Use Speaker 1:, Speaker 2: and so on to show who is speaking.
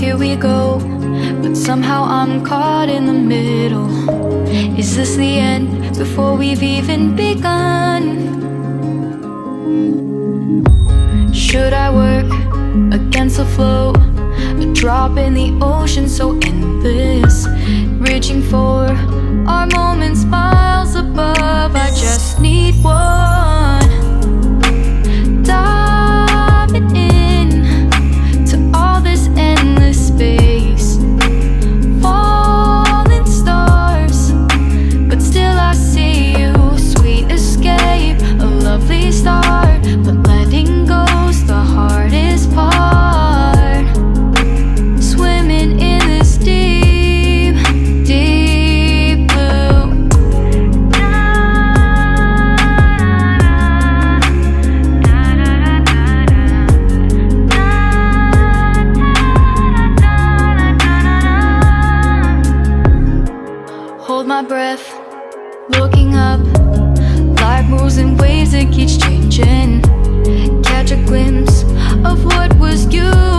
Speaker 1: here we go, but somehow I'm caught in the middle. Is this the end before we've even begun? Should I work against the flow? A drop in the ocean so endless, reaching for our moments miles above. I just need one, diving in to all this endless space, falling stars, but still I see you. Sweet escape, a lovely start, but letting go's the hardest part. Swimming in this deep, deep blue. Hold my breath, looking up. Life moves in waves that keeps changing. Catch a glimpse of what was you.